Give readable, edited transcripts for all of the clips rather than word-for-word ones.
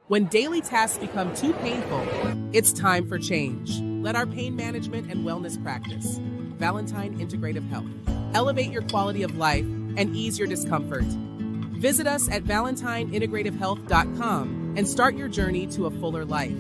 When daily tasks become too painful, it's time for change. Let our pain management and wellness practice, Valentine Integrative Health, elevate your quality of life and ease your discomfort. Visit us at valentineintegrativehealth.com and start your journey to a fuller life.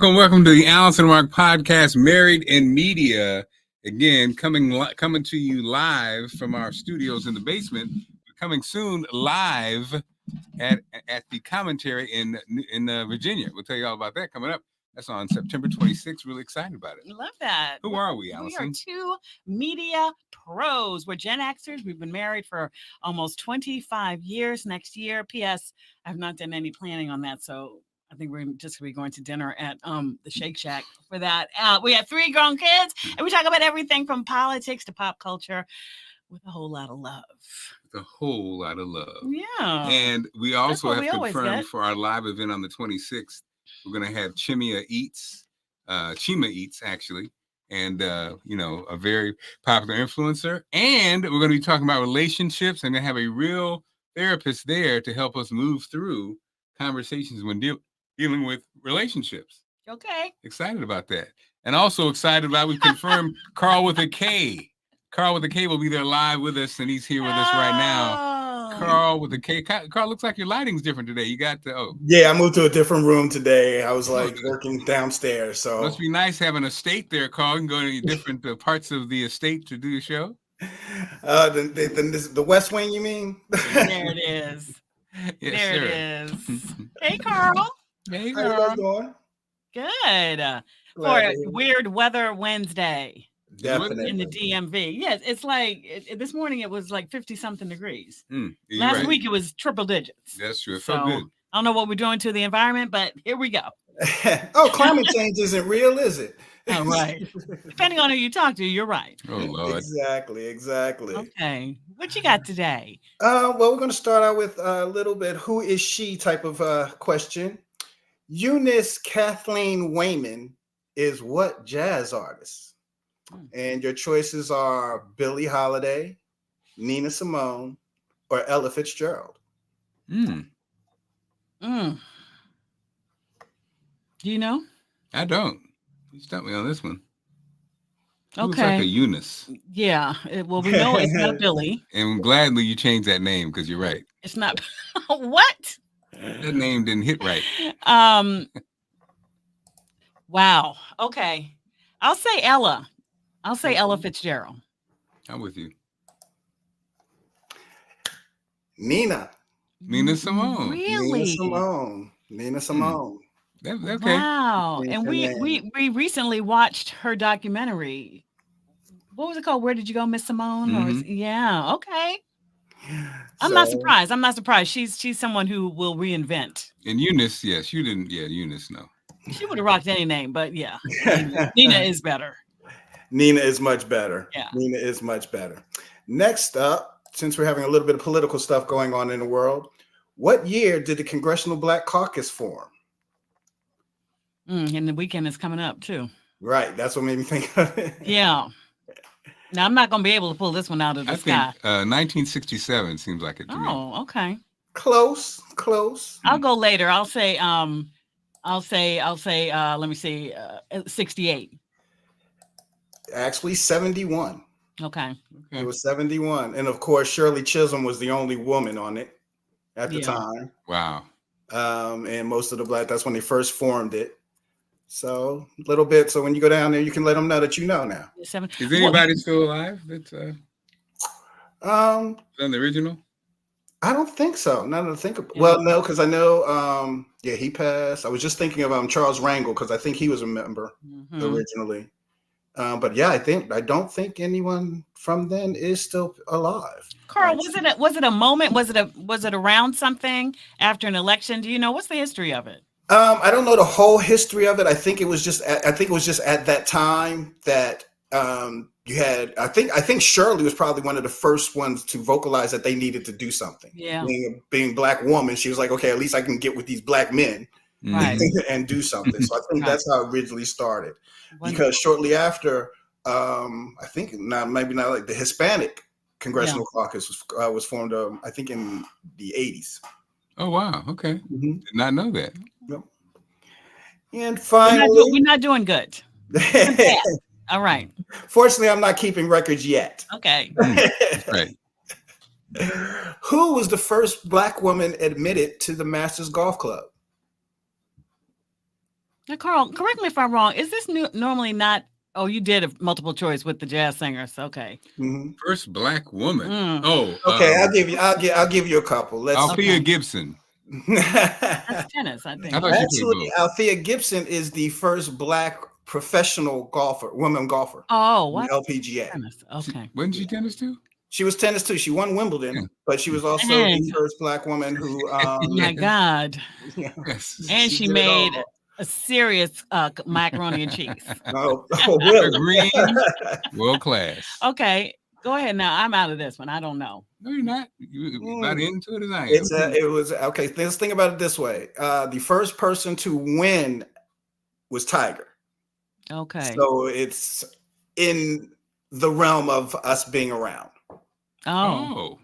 Welcome to the Allison Marc Podcast, Married in Media. Again, coming to you live from our studios in the basement. Coming soon live at the commentary in Virginia. We'll tell you all about that coming up. That's on September 26th. Really excited about it. Love that. Who are we, Allison? We are two media pros. We're Gen Xers. We've been married for almost 25 years. Next year, P.S. I've not done any planning on that, so I think we're just going to be going to dinner at the Shake Shack for that. We have 3 grown kids, and we talk about everything from politics to pop culture with a whole lot of love. With a whole lot of love. Yeah. And we also have confirmed for our live event on the 26th, we're going to have Chima Eats, actually, and, a very popular influencer. And we're going to be talking about relationships and going to have a real therapist there to help us move through conversations when dealing with relationships. Okay. Excited about that. And also excited about, we confirmed Carl with a K. Carl with a K will be there live with us, and he's here with us right now. Carl with a K. Carl, looks like your lighting's different today. You got the, Yeah, I moved to a different room today. I was working downstairs. So must be nice having a estate there, Carl. You can go to different parts of the estate to do your show. The West Wing, you mean? There it is. Yes, there sir. it is. Hey, Carl. Hey, How you guys doing? Good. For a weird weather Wednesday. Definitely. In the DMV. Yes, it's like this morning it was like 50-something degrees. Last week it was triple digits. That's true. It felt good. I don't know what we're doing to the environment, but here we go. Climate change isn't real, is it? Oh, right. Depending on who you talk to, you're right. Oh, Lord. Exactly. Okay. What you got today? Well, we're going to start out with a little bit who is she type of question. Eunice Kathleen Wayman is what jazz artist? And your choices are Billie Holiday, Nina Simone, or Ella Fitzgerald. Do you know? I don't. You stumped me on this one. Okay. Looks like a Eunice. Yeah. Well, we know it's not Billy. And gladly you changed that name because you're right. It's not. What? That name didn't hit right. Wow. Okay. I'll say Ella. I'll say Ella Fitzgerald. I'm with you. Nina Simone. Really? Nina Simone. Okay. Wow. And we recently watched her documentary. What was it called? Where Did You Go, Miss Simone? Yeah. Okay. I'm not surprised. She's someone who will reinvent. And Eunice, yes, you didn't. Yeah, Eunice, no. She would have rocked any name, but yeah, Nina is better. Nina is much better. Yeah. Nina is much better. Next up, since we're having a little bit of political stuff going on in the world, what year did the Congressional Black Caucus form? And the weekend is coming up too. Right. That's what made me think of it. Yeah. Now I'm not going to be able to pull this one out of the sky. I think 1967 seems like it to me. Oh, okay. Close. I'll go later. I'll say. Let me see. 68. Actually, 71. Okay. It was 71, and of course, Shirley Chisholm was the only woman on it at the time. Wow. And most of the that's when they first formed it. So a little bit. So when you go down there, you can let them know that you know now. Is anybody still alive? That's on the original. I don't think so. Now that I think about, well, no, because I know, he passed. I was just thinking of Charles Rangel because I think he was a member originally. But yeah, I don't think anyone from then is still alive. Carl, was it a moment? Was it around something after an election? Do you know what's the history of it? I don't know the whole history of it. I think it was just at that time that you had. I think Shirley was probably one of the first ones to vocalize that they needed to do something. Yeah. Being a Black woman, she was like, okay, at least I can get with these Black men, right, and do something. So I think that's how it originally started. Wonderful. Because shortly after, I think maybe not like the Hispanic Congressional Caucus was formed. I think in the 80s. Oh wow! Okay, did not know that. Yep. And finally, we're not doing good. All right. Fortunately, I'm not keeping records yet. Okay. Right. Who was the first Black woman admitted to the Masters Golf Club? Now, Carl, correct me if I'm wrong. Is this normally not? Oh, you did a multiple choice with the jazz singers. Okay. Mm-hmm. First Black woman. Oh, okay. I'll give you a couple. Althea Gibson. That's tennis, I think. Actually, Althea Gibson is the first Black professional woman golfer. Oh, what? LPGA. Tennis. Okay. Wasn't she tennis too? She was tennis too. She won Wimbledon, but she was also the first Black woman who. Oh my God. Yes. And she made a serious macaroni and cheese. Really? Green, world class. Okay, go ahead now. I'm out of this one. I don't know. No, you're not. You're about into it as I am. It was okay. Let's think about it this way. The first person to win was Tiger. Okay. So it's in the realm of us being around. Oh.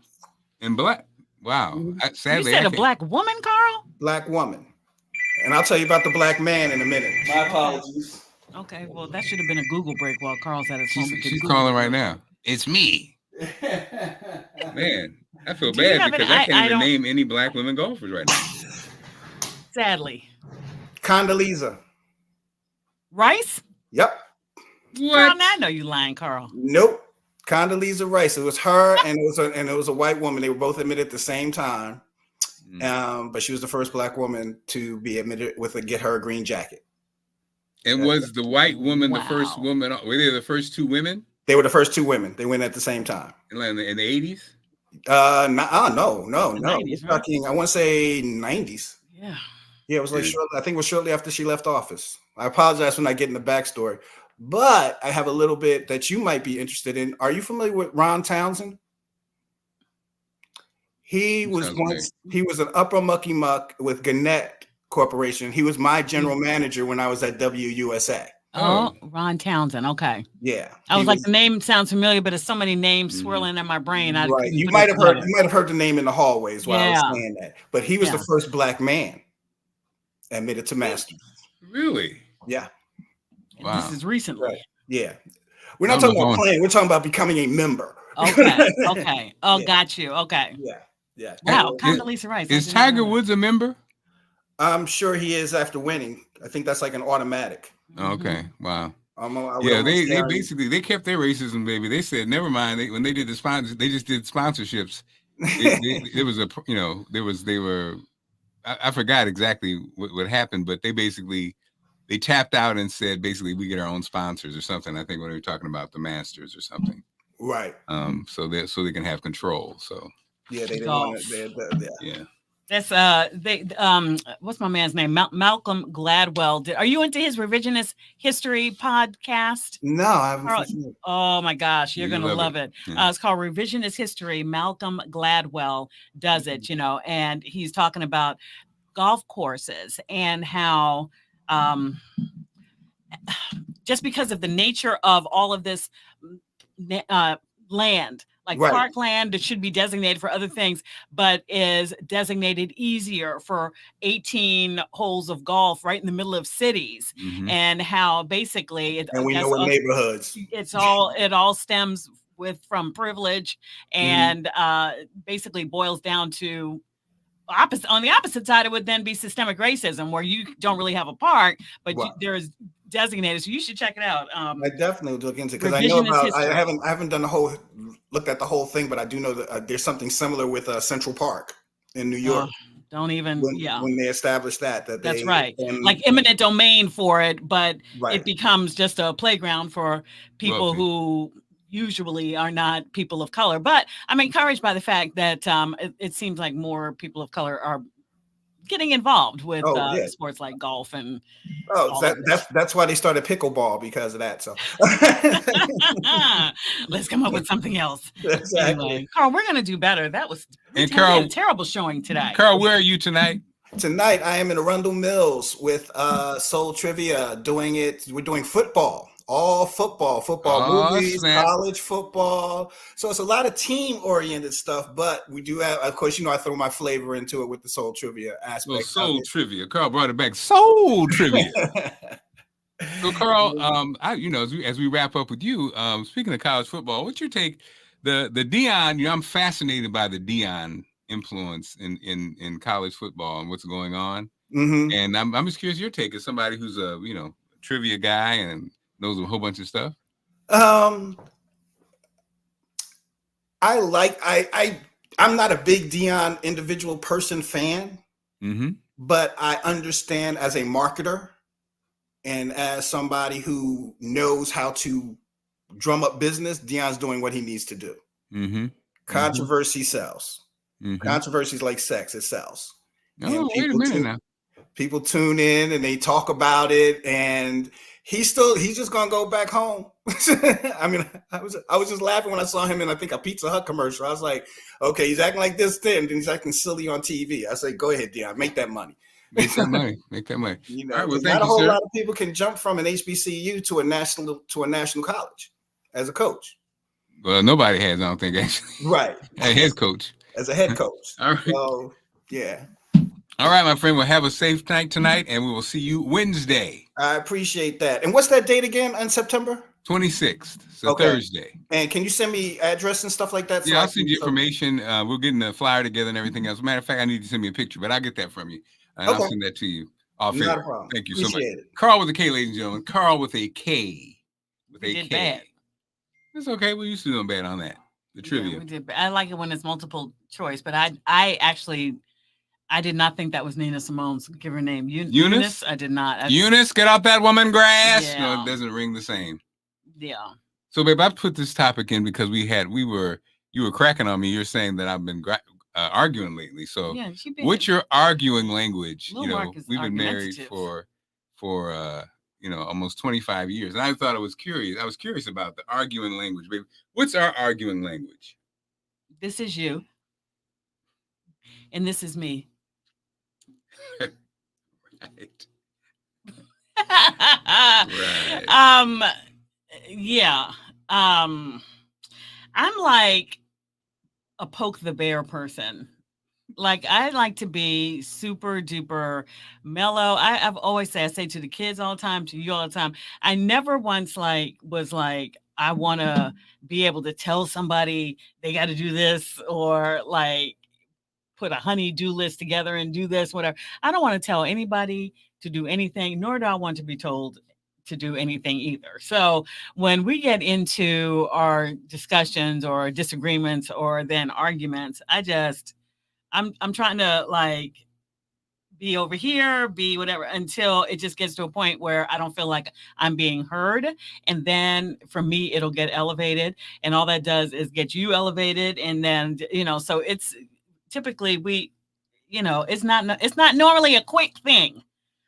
And Black. Wow. Sadly, you said a Black woman, Carl? Black woman. And I'll tell you about the Black man in a minute. My apologies. Okay, well, that should have been a Google break while Carl's at his home. She's calling right now. It's me. Man, I feel bad because I can't even name any Black women golfers right now. Sadly. Condoleezza Rice? Yep. What? Carl, now I know you lying, Carl. Nope. Condoleezza Rice. It was her and it was a white woman. They were both admitted at the same time. But she was the first Black woman to be admitted get her a green jacket. And was the white woman the first woman? Were they the first two women? They were the first two women. They went at the same time. In the 80s? No. 90s, right? I want to say 90s. Yeah. Yeah, it was like I think it was shortly after she left office. I apologize for not getting the backstory, but I have a little bit that you might be interested in. Are you familiar with Ron Townsend? He was an upper mucky muck with Gannett Corporation. He was my general manager when I was at WUSA. Oh, Ron Townsend. Okay. Yeah. I was like, the name sounds familiar, but it's so many names swirling in my brain. Right. You might have heard the name in the hallways while I was saying that. But he was the first Black man admitted to Masters. Really? Yeah. Wow. This is recently. Right. Yeah. We're not talking about playing. We're talking about becoming a member. Okay. Okay. Oh, got you. Okay. Yeah. Yeah. Wow. Condoleezza Rice. Is Tiger Woods a member? I'm sure he is after winning. I think that's like an automatic. Okay. Wow. They basically kept their racism, baby. They said never mind. When they did the sponsors, they just did sponsorships. I forgot exactly what happened, but they tapped out and said basically we get our own sponsors or something. I think when they were talking about the Masters or something. Right. So they can have control. So yeah, they didn't want it. Yeah. That's what's my man's name? Malcolm Gladwell. Are you into his revisionist history podcast? No, I haven't. Oh my gosh, you're gonna love it. Yeah. It's called Revisionist History. Malcolm Gladwell does it, and he's talking about golf courses and how just because of the nature of all of this land, like parkland that should be designated for other things, but is designated easier for 18 holes of golf right in the middle of cities, and how basically we know what neighborhoods. It all stems from privilege, and basically boils down to on the opposite side. It would then be systemic racism, where you don't really have a park, but there's designated. So you should check it out. I definitely would look into it because I know about. I haven't done looked at the whole thing, but I do know that there's something similar with Central Park in New York. Don't even. When they establish that's right. Like eminent domain for it, but right. it becomes just a playground for people who usually are not people of color. But I'm encouraged by the fact that it seems like more people of color are getting involved with sports like golf and that's why they started pickleball, because of that. So let's come up with something else. Exactly. Anyway, Carl, we're gonna do better. That was Carl, a terrible showing today. Carl, where are you tonight? Tonight I am in Arundel Mills with Soul Trivia doing it. We're doing football. All football, movies, college football. So it's a lot of team-oriented stuff, but we do have, of course, I throw my flavor into it with the Soul Trivia aspect. Soul Trivia. Carl brought it back. Soul Trivia. So, Carl, as we wrap up with you, speaking of college football, what's your take? The Deion, I'm fascinated by the Deion influence in college football and what's going on. Mm-hmm. And I'm just curious your take as somebody who's a trivia guy and knows a whole bunch of stuff. I'm not a big Deion individual person fan, but I understand as a marketer and as somebody who knows how to drum up business, Deion's doing what he needs to do. Mm-hmm. Controversy sells. Mm-hmm. Controversy is like sex; it sells. Oh, wait a minute now. People tune in and they talk about it, and he's just gonna go back home. I mean, I was just laughing when I saw him in, I think, a Pizza Hut commercial. I was like, okay, he's acting like this then, and he's acting silly on TV. I say, go ahead, Deion, make that money. Make that money. All right, well, not a whole lot of people can jump from an HBCU to a national college as a coach. Well, nobody has, I don't think, actually. Right. As a head coach. As a head coach. All right. So, yeah. All right, my friend. We'll have a safe night tonight, and we will see you Wednesday. I appreciate that. And what's that date again on September? 26th. So Thursday. And can you send me address and stuff like that? Yeah, I'll send you information. We're getting the flyer together and everything else. Matter of fact, I need you to send me a picture, but I'll get that from you. And I'll send that to you. Not a problem. Thank you so much. Carl with a K, ladies and gentlemen. Carl with a K. With a K. Bad. It's okay. We used to do bad on that. The trivia. Yeah, we did. I like it when it's multiple choice, but I did not think that was Nina Simone's given name. Eunice? I did not. Eunice, get off that woman grass. Yeah. No, it doesn't ring the same. Yeah. So, babe, I put this topic in because you were cracking on me. You're saying that I've been arguing lately. So, what's your arguing language? We've been married for almost 25 years. And I thought I was curious about the arguing language, babe. What's our arguing language? This is you. And this is me. Right. Right. Yeah. I'm like a poke the bear person. Like, I like to be super duper mellow. I've always said, I say to the kids all the time, to you all the time, I never once was like, I want to be able to tell somebody they got to do this, or like put a honey-do list together and do this, whatever. I don't want to tell anybody to do anything, nor do I want to be told to do anything either. So when we get into our discussions or disagreements or then arguments, I'm trying to like be over here, be whatever, until it just gets to a point where I don't feel like I'm being heard. And then for me, it'll get elevated, and all that does is get you elevated. And then, so it's typically it's not normally a quick thing.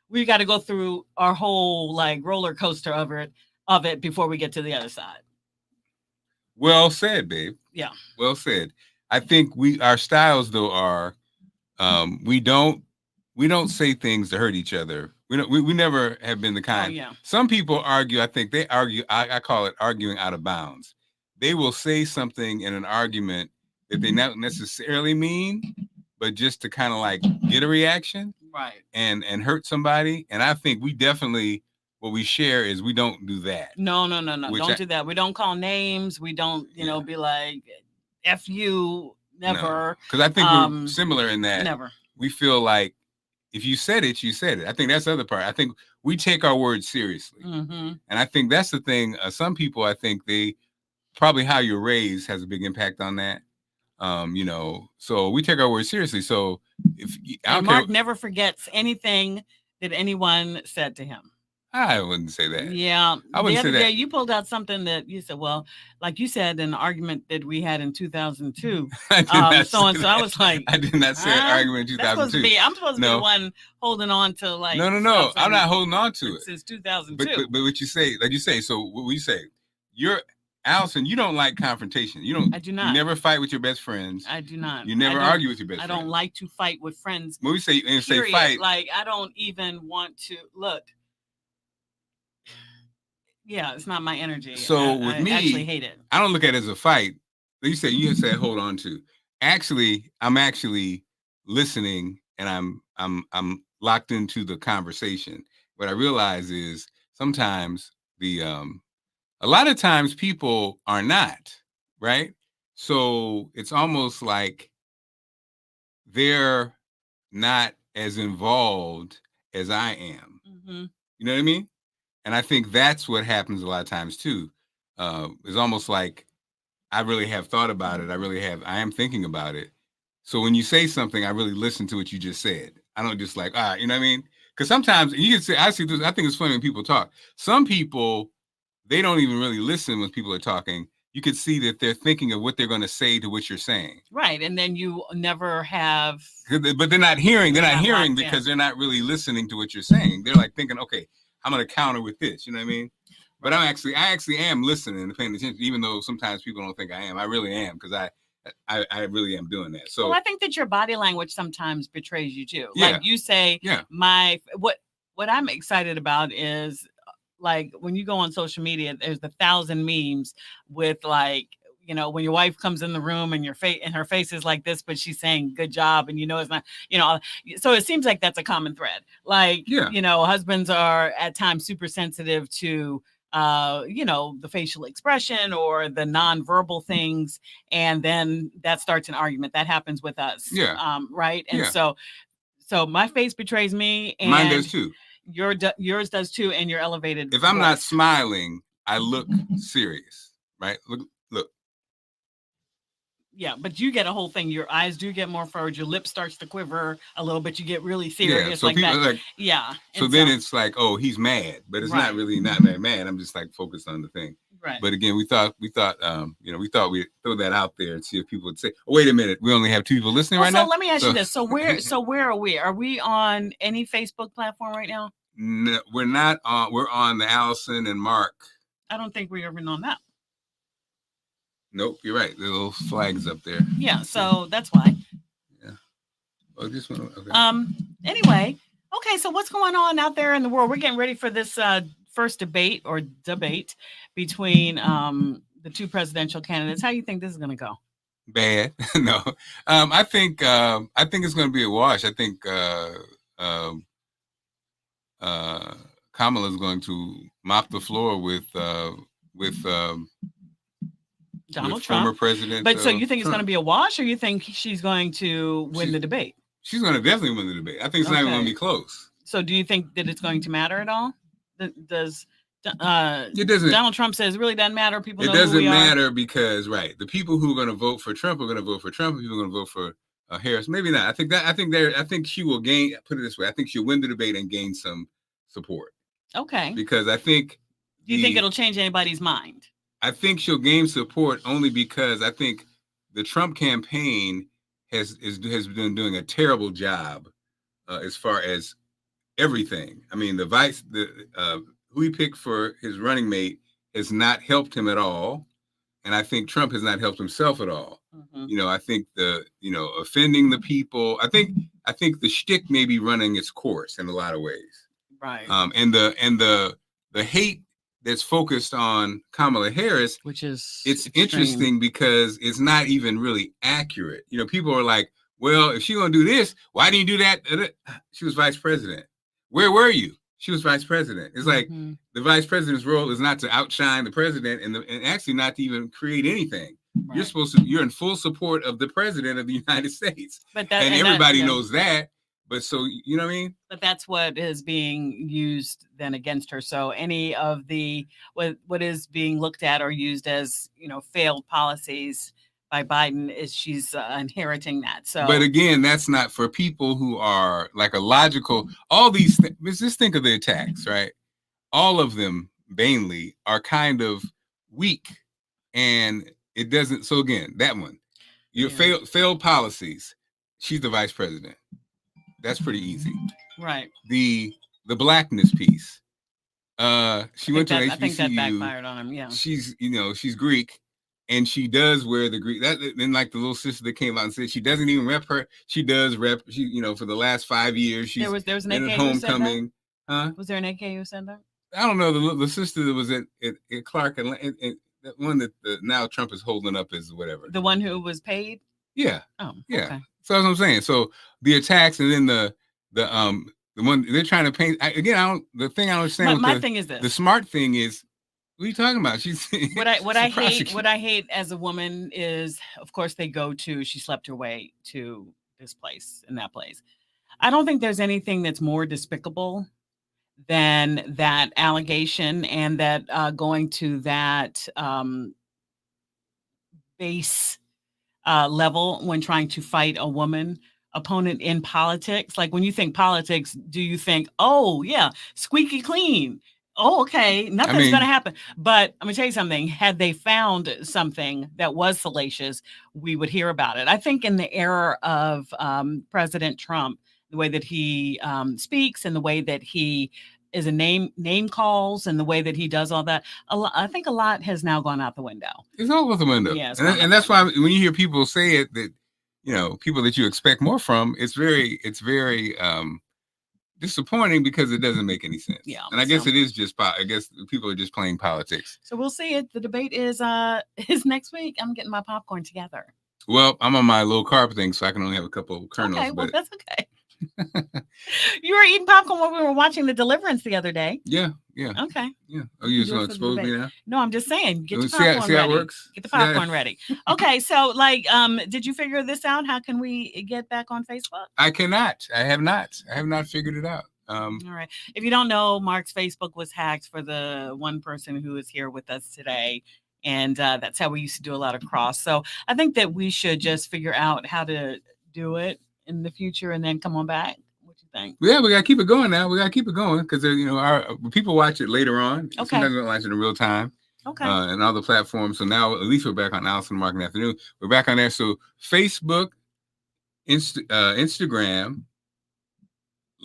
We got to go through our whole like roller coaster of it before we get to the other side. Well said, babe. Yeah. Well said. I think our styles though are, we don't say things to hurt each other. We never have been the kind. Oh, yeah. Some people argue. I think they argue. I call it arguing out of bounds. They will say something in an argument that they not necessarily mean, but just to kind of like get a reaction, right? And hurt somebody. And I think we definitely, what we share is we don't do that. No. Don't do that. We don't call names. We don't, be like, F you, never. Because I think we're similar in that. Never. We feel like if you said it, you said it. I think that's the other part. I think we take our words seriously. Mm-hmm. And I think that's the thing. Some people, I think they probably how you're raised has a big impact on that. So we take our words seriously. So Mark never forgets anything that anyone said to him. I wouldn't say that. Yeah. I wouldn't say that. The other day you pulled out something that you said, well, like you said, an argument that we had in 2002. I was like, I did not say an argument in 2002. I'm supposed to be the one holding on to like. No. I'm not holding on to it. Since 2002. But what you say, like you say, so what we say, Allison, you don't like confrontation. I do not. You never fight with your best friends. I do not. You never argue with your best friends. I don't like to fight with friends. When we say fight, like I don't even want to look. Yeah, it's not my energy. So with me, I actually hate it. I don't look at it as a fight. You say hold on to. Actually, I'm actually listening and I'm locked into the conversation. What I realize is sometimes a lot of times people are not, right? So it's almost like they're not as involved as I am. Mm-hmm. You know what I mean? And I think that's what happens a lot of times too. It's almost like I really have thought about it. I am thinking about it. So when you say something, I really listen to what you just said. I don't just like, you know what I mean? Because sometimes you can say, I think it's funny when people talk. Some people, they don't even really listen when people are talking. You could see that they're thinking of what they're going to say to what you're saying. Right. And then you never have. But they're not hearing. They're not hearing because they're not really listening to what you're saying. They're like thinking, okay, I'm going to counter with this. You know what I mean? But I actually am listening and paying attention, even though sometimes people don't think I am. I really am, because I really am doing that. So I think that your body language sometimes betrays you too. Yeah. Like you say, what I'm excited about is like when you go on social media, there's 1,000 memes with like, when your wife comes in the room and her face is like this, but she's saying good job, and it's not, so it seems like that's a common thread. Like, husbands are at times super sensitive to the facial expression or the nonverbal things, and then that starts an argument. That happens with us. Right. And so my face betrays me, and mine does too. Yours does too, and you're elevated. If I'm not smiling, I look serious, right? Look. Yeah, but you get a whole thing. Your eyes do get more furrowed. Your lip starts to quiver a little bit. You get really serious. Yeah, so like people that. Like, yeah. So then it's like, oh, he's mad, but it's not really not that mad. I'm just like focused on the thing. Right. But again, we thought we'd throw that out there and see if people would say, oh, wait a minute, we only have 2 people listening right now. So let me ask you this. So where are we? Are we on any Facebook platform right now? No, we're not on. We're on the Allison and Marc. I don't think we're even on that. Nope, you're right. The little flags up there. Yeah, so that's why. Yeah. Well, just want to. Okay. Anyway, okay. So what's going on out there in the world? We're getting ready for this first debate between the 2 presidential candidates. How do you think this is going to go? Bad. No. I think it's going to be a wash. I think Kamala is going to mop the floor with Donald Trump, former president. But so you think it's going to be a wash, or you think she's going to win the debate? She's going to definitely win the debate. I think it's not even going to be close. So do you think that it's going to matter at all? It doesn't. Donald Trump says it really doesn't matter. People know doesn't who we matter are. Because the people who are going to vote for Trump are going to vote for Trump. People are going to vote for Harris. Maybe not. I think she will gain. Put it this way. I think she'll win the debate and gain some support. Okay. Because I think. Do you think it'll change anybody's mind? I think she'll gain support only because I think the Trump campaign has been doing a terrible job as far as everything. I mean, who he picked for his running mate has not helped him at all, and I think Trump has not helped himself at all. Mm-hmm. I think offending the people. I think the shtick may be running its course in a lot of ways. Right. And the hate that's focused on Kamala Harris, it's extreme. Interesting because it's not even really accurate. People are like, well, if she's going to do this, why didn't you do that? She was vice president. Where were you? She was vice president. It's like the vice president's role is not to outshine the president and actually not to even create anything. Right. You're in full support of the president of the United States. And everybody knows that. But so, you know what I mean? But that's what is being used then against her. So any of the what is being looked at or used as, failed policies by Biden is she's inheriting that. So, but again, that's not for people who are like a logical. All these things. Just think of the attacks, right? All of them mainly are kind of weak, and it doesn't. So again, that one, your failed policies. She's the vice president. That's pretty easy, right? The blackness piece. She went to HBCU. I think that backfired on him. Yeah, she's Greek, and she does wear the Greek. That then like the little sister that came out and said she doesn't even rep her. She does rep. She for the last 5 years. She's there was an AK homecoming. Huh? Was there an AK who said that? I don't know. The sister that was at Clarke and that one that now Trump is holding up as whatever. The one who was paid. Yeah. Oh. Yeah. Okay. So that's what I'm saying. So the attacks and then the one they're trying to paint again. The thing I don't understand. My thing is this. The smart thing is, what are you talking about? She's what I hate as a woman is, of course, she slept her way to this place and that place. I don't think there's anything that's more despicable than that allegation and that going to that base level when trying to fight a woman opponent in politics. Like when you think politics, do you think, oh yeah, squeaky clean? Oh, okay, nothing's going to happen. But I'm going to tell you something. Had they found something that was salacious, we would hear about it. I think in the era of President Trump, the way that he speaks and the way that he is a name calls and the way that he does all that, I think a lot has now gone out the window. It's all out the window. Yeah, and that's why when you hear people say it, that people that you expect more from, it's very disappointing because it doesn't make any sense. Yeah, and I guess it is just. I guess people are just playing politics. So we'll see it. The debate is next week. I'm getting my popcorn together. Well, I'm on my low carb thing, so I can only have a couple of kernels. Okay, well that's okay. You were eating popcorn when we were watching the Deliverance the other day. Yeah. Okay. Yeah. Oh, you just want to expose me now? No, I'm just saying. Get your popcorn ready. See how it works? Get the popcorn ready. Okay, so did you figure this out? How can we get back on Facebook? I cannot. I have not figured it out. All right. If you don't know, Mark's Facebook was hacked for the one person who is here with us today. And that's how we used to do a lot of cross. So I think that we should just figure out how to do it in the future and then come on back. What you think? Yeah, we got to keep it going now. We got to keep it going because, our people watch it later on. Okay. Sometimes we don't watch it in real time. Okay. And all the platforms. So now at least we're back on Allison Marc in the afternoon. We're back on there. So Facebook, Instagram,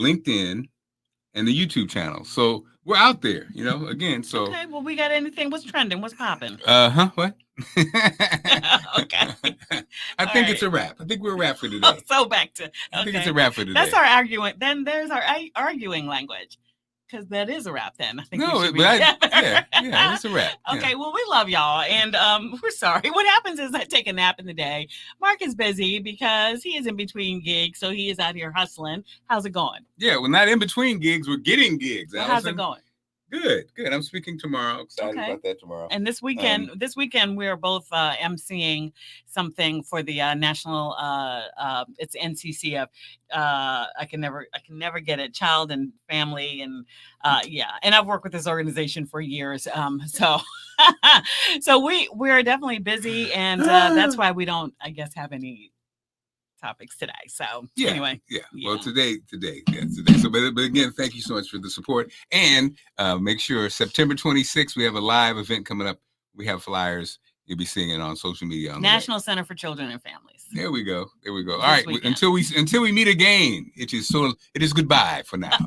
LinkedIn, and the YouTube channel. So we're out there, again. So okay. Well, we got anything? What's trending? What's popping? What? Okay. I think it's a wrap. I think we're a wrap for today. So back to. Okay. I think it's a wrap for today. That's our argument. Then there's our arguing language. Because that is a wrap then. I think it's a wrap. Okay, yeah. Well, we love y'all. And we're sorry. What happens is I take a nap in the day. Mark is busy because he is in between gigs. So he is out here hustling. How's it going? Yeah, we're not in between gigs. We're getting gigs. Well, how's it going? Good. I'm speaking tomorrow. Excited about that tomorrow. And this weekend, we're both emceeing something for the national. It's NCCF. I can never get it. Child and Family, and And I've worked with this organization for years. So we're definitely busy, and that's why we don't, I guess, have any topics today. So anyway. Yeah. Well, today. So, but again, thank you so much for the support. And make sure September 26th, we have a live event coming up. We have flyers. You'll be seeing it on social media. National Center for Children and Families. There we go. All right. Until we meet again, it is goodbye for now.